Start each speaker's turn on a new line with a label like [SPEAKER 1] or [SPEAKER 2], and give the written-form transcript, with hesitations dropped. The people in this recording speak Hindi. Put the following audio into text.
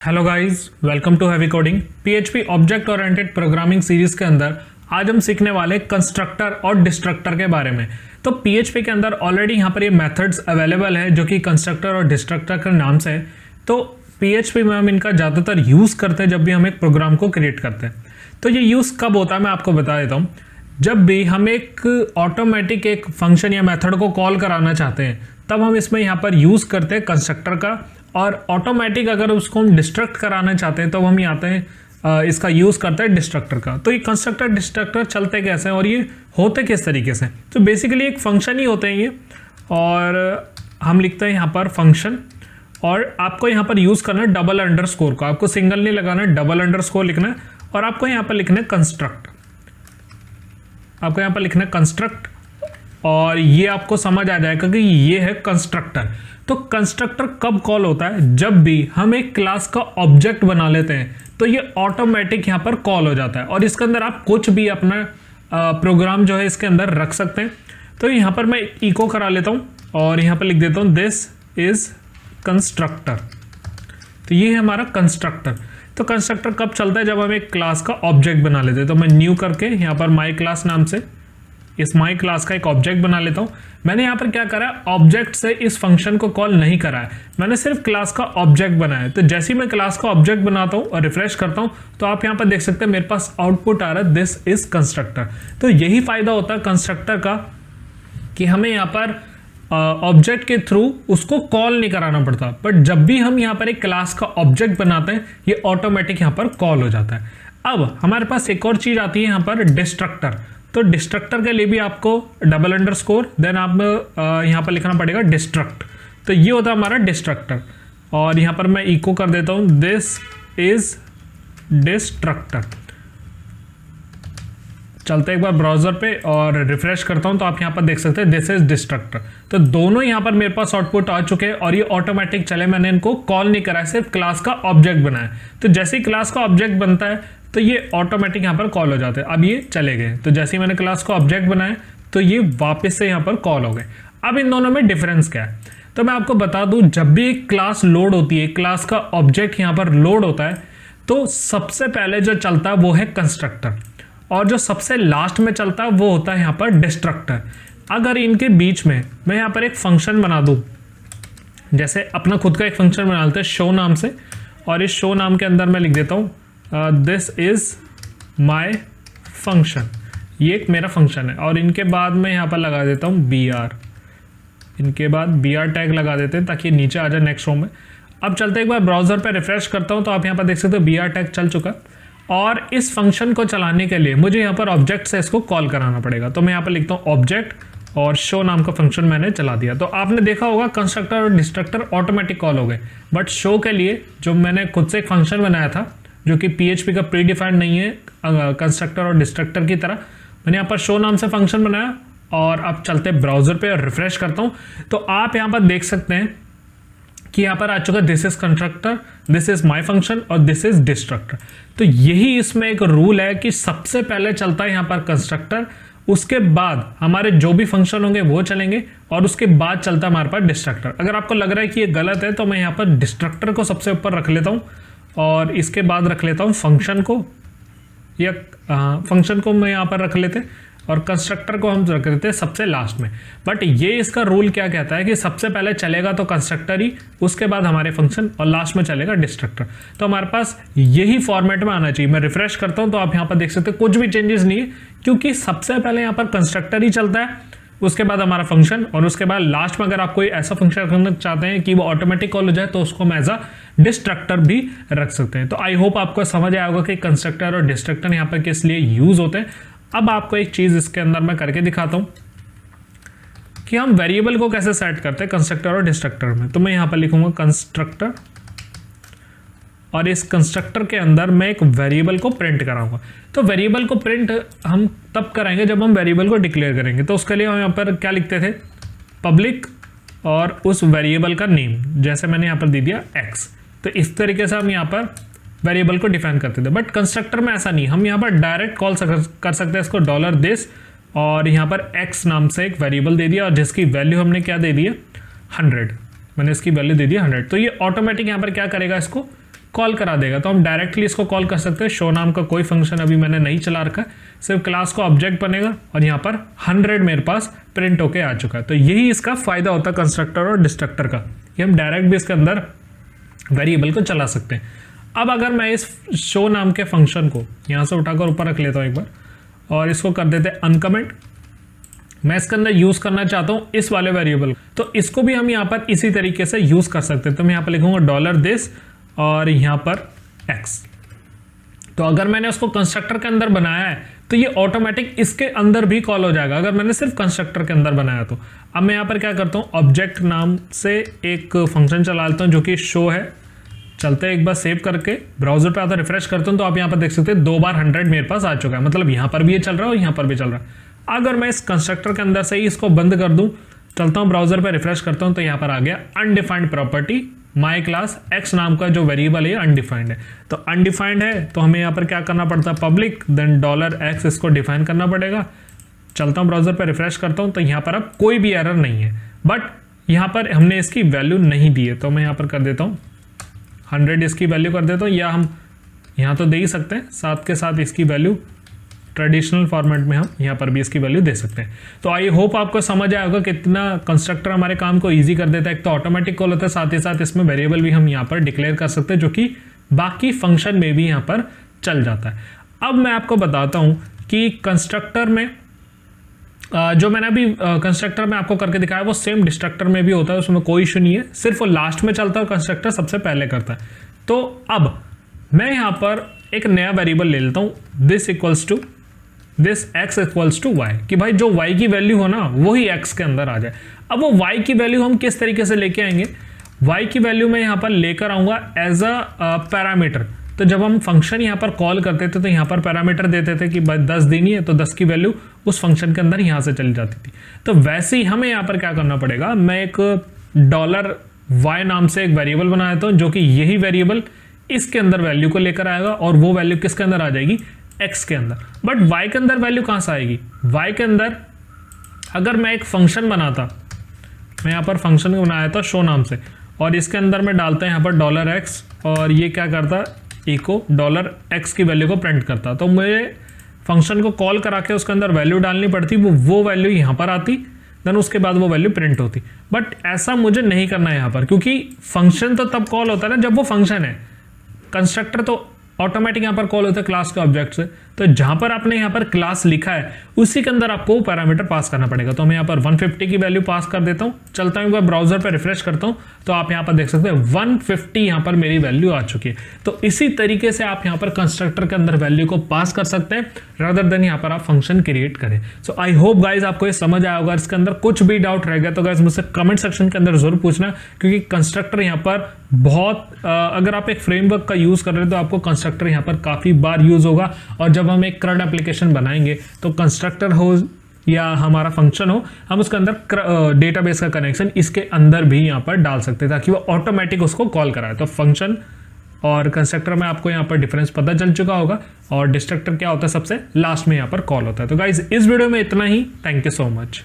[SPEAKER 1] Hello guys, welcome to Heavy Coding. PHP object oriented programming series के अंदर आज हम सीखने वाले कंस्ट्रक्टर और डिस्ट्रक्टर के बारे में। तो पीएचपी के अंदर ऑलरेडी यहाँ पर ये मेथड्स अवेलेबल है जो कि कंस्ट्रक्टर और डिस्ट्रक्टर के नाम से है। तो पीएचपी में हम इनका ज़्यादातर यूज़ करते हैं जब भी हम एक प्रोग्राम को क्रिएट करते हैं। तो ये यूज़ कब होता है मैं आपको बता देता हूँ। जब भी हम एक ऑटोमेटिक एक फंक्शन या मेथड को कॉल कराना चाहते हैं तब हम इसमें यहाँ पर यूज़ करते हैं कंस्ट्रक्टर का, और ऑटोमेटिक अगर उसको हम डिस्ट्रक्ट कराना चाहते हैं तो हम यहाँ पे इसका यूज़ करते हैं डिस्ट्रक्टर का। तो ये कंस्ट्रक्टर डिस्ट्रक्टर चलते कैसे हैं और ये होते किस तरीके से? तो बेसिकली एक फंक्शन ही होते हैं ये, और हम लिखते हैं यहाँ पर फंक्शन, और आपको यहाँ पर यूज़ करना है डबल अंडरस्कोर का। आपको सिंगल नहीं लगाना है, डबल अंडरस्कोर लिखना है, और आपको यहाँ पर लिखना है कंस्ट्रक्ट। आपको यहाँ पर लिखना है कंस्ट्रक्ट, और ये आपको समझ आ जाएगा कि ये है कंस्ट्रक्टर। तो कंस्ट्रक्टर कब कॉल होता है? जब भी हम एक क्लास का ऑब्जेक्ट बना लेते हैं तो ये ऑटोमेटिक यहाँ पर कॉल हो जाता है, और इसके अंदर आप कुछ भी अपना प्रोग्राम जो है इसके अंदर रख सकते हैं। तो यहाँ पर मैं इको करा लेता हूँ और यहाँ पर लिख देता हूँ दिस इज कंस्ट्रक्टर। तो ये है हमारा कंस्ट्रक्टर। तो कंस्ट्रक्टर कब चलता है? जब हम एक क्लास का ऑब्जेक्ट बना लेते हैं। तो मैं न्यू करके यहाँ पर माई क्लास नाम से इस माई क्लास का एक ऑब्जेक्ट बना लेता हूं। मैंने यहाँ पर क्या करा है, ऑब्जेक्ट से इस फंक्शन को कॉल नहीं करा है, मैंने सिर्फ क्लास का ऑब्जेक्ट बनाया है। तो जैसे ही मैं क्लास का ऑब्जेक्ट बनाता हूं और रिफ्रेश करता हूं तो आप यहाँ पर देख सकते हैं मेरे पास आउटपुट आ रहा है दिस इज कंस्ट्रक्टर। तो यही फायदा होता है कंस्ट्रक्टर का कि हमें यहाँ पर ऑब्जेक्ट के थ्रू उसको कॉल नहीं कराना पड़ता, बट जब भी हम यहाँ पर एक क्लास का ऑब्जेक्ट बनाते हैं ये ऑटोमेटिक यहाँ पर कॉल हो जाता है। अब हमारे पास एक और चीज आती है यहाँ पर डिस्ट्रक्टर। तो डिस्ट्रक्टर के लिए भी आपको डबल अंडरस्कोर देन आप यहाँ पर लिखना पड़ेगा डिस्ट्रक्ट। तो ये होता है हमारा डिस्ट्रक्टर, और यहाँ पर मैं इको कर देता हूँ दिस इज डिस्ट्रक्टर। चलते एक बार ब्राउजर पे और रिफ्रेश करता हूँ तो आप यहाँ पर देख सकते हैं दिस इज डिस्ट्रक्टर। तो दोनों यहाँ पर मेरे पास आउटपुट आ चुके हैं और ये ऑटोमेटिक चले, मैंने इनको कॉल नहीं करा है, सिर्फ क्लास का ऑब्जेक्ट बनाया। तो जैसे ही क्लास का ऑब्जेक्ट बनता है तो ये ऑटोमेटिक यहाँ पर कॉल हो जाते हैं। अब ये चले गए, तो जैसे ही मैंने क्लास का ऑब्जेक्ट बनाया तो ये वापस से यहाँ पर कॉल हो गए। अब इन दोनों में डिफरेंस क्या है? तो मैं आपको बता दूं, जब भी एक क्लास लोड होती है, क्लास का ऑब्जेक्ट यहाँ पर लोड होता है, तो सबसे पहले जो चलता है वो है कंस्ट्रक्टर, और जो सबसे लास्ट में चलता है वो होता है यहाँ पर डिस्ट्रक्टर। अगर इनके बीच में मैं यहाँ पर एक फंक्शन बना दूं, जैसे अपना खुद का एक फंक्शन बना लेते हैं शो नाम से, और इस शो नाम के अंदर मैं लिख देता हूँ दिस इज माई फंक्शन। ये एक मेरा फंक्शन है, और इनके बाद मैं यहाँ पर लगा देता हूँ बी आर। इनके बाद बी आर टैग लगा देते हैं ताकि नीचे आ जाए नेक्स्ट रो में। अब चलते एक बार ब्राउजर पे रिफ्रेश करता हूँ तो आप यहाँ पर देख सकते हो बी आर टैग चल चुका। और इस फंक्शन को चलाने के लिए मुझे यहाँ पर ऑब्जेक्ट से इसको कॉल कराना पड़ेगा। तो मैं यहाँ पर लिखता हूँ ऑब्जेक्ट और शो नाम का फंक्शन मैंने चला दिया। तो आपने देखा होगा कंस्ट्रक्टर और डिस्ट्रक्टर ऑटोमेटिक कॉल हो गए, बट शो के लिए जो मैंने खुद से एक फंक्शन बनाया था जो कि पीएचपी का प्री डिफाइंड नहीं है कंस्ट्रक्टर और डिस्ट्रक्टर की तरह, मैंने यहाँ पर शो नाम से फंक्शन बनाया। और अब चलते ब्राउजर पे और रिफ्रेश करता हूँ तो आप यहाँ पर देख सकते हैं कि यहाँ पर आ चुका this is constructor, this is my function और दिस इज डिस्ट्रक्टर। तो यही इसमें एक रूल है कि सबसे पहले चलता है यहाँ पर कंस्ट्रक्टर, उसके बाद हमारे जो भी फंक्शन होंगे वो चलेंगे, और उसके बाद चलता है हमारे पास डिस्ट्रक्टर। अगर आपको लग रहा है कि ये गलत है तो मैं यहाँ पर डिस्ट्रक्टर को सबसे ऊपर रख लेता हूँ, और इसके बाद रख लेता हूँ फंक्शन को, या फंक्शन को मैं यहाँ पर रख लेते, और कंस्ट्रक्टर को हम रख देते हैं सबसे लास्ट में। बट ये इसका रूल क्या कहता है कि सबसे पहले चलेगा तो कंस्ट्रक्टर ही, उसके बाद हमारे फंक्शन, और लास्ट में चलेगा डिस्ट्रक्टर। तो हमारे पास यही फॉर्मेट में आना चाहिए। मैं रिफ्रेश करता हूँ तो आप यहाँ पर देख सकते हैं कुछ भी चेंजेस नहीं है, क्योंकि सबसे पहले यहाँ पर कंस्ट्रक्टर ही चलता है, उसके बाद हमारा फंक्शन, और उसके बाद लास्ट में अगर आप कोई ऐसा फंक्शन रखना चाहते हैं कि वो ऑटोमेटिक कॉल हो जाए तो उसको हम एज अ डिस्ट्रक्टर भी रख सकते हैं। तो आई होप आपको समझ आया होगा कि कंस्ट्रक्टर और डिस्ट्रक्टर यहाँ पर किस लिए यूज होते हैं। अब आपको एक चीज इसके अंदर मैं करके दिखाता हूँ कि हम वेरिएबल को कैसे सेट करते हैं कंस्ट्रक्टर और डिस्ट्रक्टर में। तो मैं यहाँ पर लिखूंगा कंस्ट्रक्टर, और इस कंस्ट्रक्टर के अंदर मैं एक वेरिएबल को प्रिंट कराऊंगा। तो वेरिएबल को प्रिंट हम तब कराएंगे जब हम वेरिएबल को डिक्लेयर करेंगे। तो उसके लिए हम यहाँ पर क्या लिखते थे, पब्लिक और उस वेरिएबल का नेम, जैसे मैंने यहाँ पर दे दिया x। तो इस तरीके से हम यहाँ पर वेरिएबल को डिफाइन करते थे। बट कंस्ट्रक्टर में ऐसा नहीं, हम यहाँ पर डायरेक्ट कॉल कर सकते हैं इसको $this, और यहाँ पर x नाम से एक वेरिएबल दे दिया, और जिसकी वैल्यू हमने क्या दे दी है 100। मैंने इसकी वैल्यू दे दी 100। तो ये ऑटोमेटिक यहाँ पर क्या करेगा, इसको कॉल करा देगा। तो हम डायरेक्टली इसको कॉल कर सकते हैं। शो नाम का कोई फंक्शन अभी मैंने नहीं चला रखा है, सिर्फ क्लास का ऑब्जेक्ट बनेगा और यहाँ पर 100 मेरे पास प्रिंट होके आ चुका है। तो यही इसका फायदा होता है कंस्ट्रक्टर और डिस्ट्रक्टर का, कि हम डायरेक्ट भी इसके अंदर वेरिएबल को चला सकते हैं। अब अगर मैं इस शो नाम के फंक्शन को यहाँ से उठाकर ऊपर रख लेता हूँ एक बार और इसको कर देते हैं अनकमेंट, मैं इसके अंदर यूज करना चाहता हूँ इस वाले वेरिएबल, तो इसको भी हम यहाँ पर इसी तरीके से यूज कर सकते हैं। तो मैं यहाँ पर लिखूंगा $this और यहाँ पर x। तो अगर मैंने उसको कंस्ट्रक्टर के अंदर बनाया है तो ये ऑटोमेटिक इसके अंदर भी कॉल हो जाएगा, अगर मैंने सिर्फ कंस्ट्रक्टर के अंदर बनाया तो। अब मैं यहाँ पर क्या करता हूँ, ऑब्जेक्ट नाम से एक फंक्शन चला लेता हूँ जो कि शो है। चलते हैं एक बार सेव करके ब्राउजर पे आता रिफ्रेश करता हूँ तो आप यहाँ पर देख सकते हैं 2 बार 100 मेरे पास आ चुका है, मतलब यहाँ पर भी ये चल रहा है और यहाँ पर भी चल रहा है। अगर मैं इस कंस्ट्रक्टर के अंदर से ही इसको बंद कर दूं, चलता हूं ब्राउजर पे रिफ्रेश करता हूं तो यहाँ पर आ गया undefined property, my class x नाम का जो वेरिएबल है अनडिफाइंड है। तो अनडिफाइंड है तो हमें यहाँ पर क्या करना पड़ता है, पब्लिक देन $x इसको डिफाइन करना पड़ेगा। चलता हूँ ब्राउजर पे रिफ्रेश करता हूँ तो यहाँ पर अब कोई भी एरर नहीं है, बट यहाँ पर हमने इसकी वैल्यू नहीं दी है। तो मैं यहाँ पर कर देता हूँ 100 इसकी वैल्यू कर देता हूँ, या हम यहाँ तो दे ही सकते हैं, साथ के साथ इसकी वैल्यू ट्रेडिशनल फॉर्मेट में हम यहाँ पर भी इसकी वैल्यू दे सकते हैं। तो आई होप आपको समझ आया होगा कितना कंस्ट्रक्टर हमारे काम को इजी कर देता है। एक तो ऑटोमेटिक कॉल होता है, साथ ही साथ इसमें वेरिएबल भी हम यहाँ पर डिक्लेयर कर सकते हैं जो कि बाकी फंक्शन में भी यहाँ पर चल जाता है। अब मैं आपको बताता हूँ कि कंस्ट्रक्टर में जो मैंने अभी कंस्ट्रक्टर में आपको करके दिखाया वो सेम डिस्ट्रक्टर में भी होता है, उसमें कोई इशू नहीं है, सिर्फ वो लास्ट में चलता है और कंस्ट्रक्टर सबसे पहले करता है। तो अब मैं यहाँ पर एक नया वेरिएबल ले लेता हूँ, this x equals to y, कि भाई जो y की वैल्यू हो ना वही x के अंदर आ जाए। अब वो y की वैल्यू हम किस तरीके से लेके आएंगे, y की वैल्यू मैं यहाँ पर लेकर आऊंगा एज अ पैरामीटर। तो जब हम फंक्शन यहाँ पर कॉल करते थे तो यहाँ पर पैरामीटर देते थे कि भाई 10 देनी है, तो 10 की वैल्यू उस फंक्शन के अंदर यहाँ से चली जाती थी। तो वैसे ही हमें यहाँ पर क्या करना पड़ेगा, मैं एक $y नाम से एक वेरिएबल बना देता हूँ जो कि यही वेरिएबल इसके अंदर वैल्यू को लेकर आएगा और वो वैल्यू किसके अंदर आ जाएगी, x के अंदर। बट y के अंदर वैल्यू कहाँ से आएगी, y के अंदर अगर मैं एक फंक्शन बनाता, मैं यहाँ पर फंक्शन बनाया था शो नाम से और इसके अंदर मैं डालता यहाँ पर $x और ये क्या करता, इको $x की वैल्यू को प्रिंट करता। तो मुझे फंक्शन को कॉल करा के उसके अंदर वैल्यू डालनी पड़ती, वो वैल्यू यहाँ पर आती, देन उसके बाद वो वैल्यू प्रिंट होती। बट ऐसा मुझे नहीं करना है यहाँ पर, क्योंकि फंक्शन तो तब कॉल होता है ना जब वो फंक्शन है, कंस्ट्रक्टर तो ऑटोमेटिक यहाँ पर कॉल होता है क्लास के ऑब्जेक्ट से। तो जहां पर आपने यहाँ पर क्लास लिखा है उसी के अंदर आपको पैरामीटर पास करना पड़ेगा। तो मैं यहाँ पर 150 की वैल्यू पास कर देता हूँ, चलता हूँ एक बार ब्राउजर पर रिफ्रेश करता हूँ तो आप यहाँ पर देख सकते हैं 150 यहाँ पर मेरी वैल्यू आ चुकी है। तो इसी तरीके से आप यहाँ पर कंस्ट्रक्टर के अंदर वैल्यू को पास कर सकते हैं रादर देन यहाँ पर आप फंक्शन क्रिएट करें। सो आई होप गाइज आपको ये समझ आया होगा। इसके अंदर कुछ भी डाउट रह गया तो गाइज मुझसे कमेंट सेक्शन के अंदर जरूर पूछना, क्योंकि कंस्ट्रक्टर यहाँ पर बहुत अगर आप एक फ्रेमवर्क का यूज कर रहे हैं तो आपको कंस्ट्रक्टर यहाँ पर काफी बार यूज होगा। और जब हम एक CRUD एप्लीकेशन बनाएंगे तो कंस्ट्रक्टर हो या हमारा फंक्शन हो, हम उसके अंदर डेटाबेस का कनेक्शन इसके अंदर भी यहाँ पर डाल सकते हैं ताकि वो ऑटोमेटिक उसको कॉल कराए। तो फंक्शन और कंस्ट्रक्टर में आपको यहाँ पर डिफरेंस पता चल चुका होगा, और डिस्ट्रक्टर क्या होता है सबसे लास्ट में यहाँ पर कॉल होता है। तो गाइज इस वीडियो में इतना ही, थैंक यू सो मच।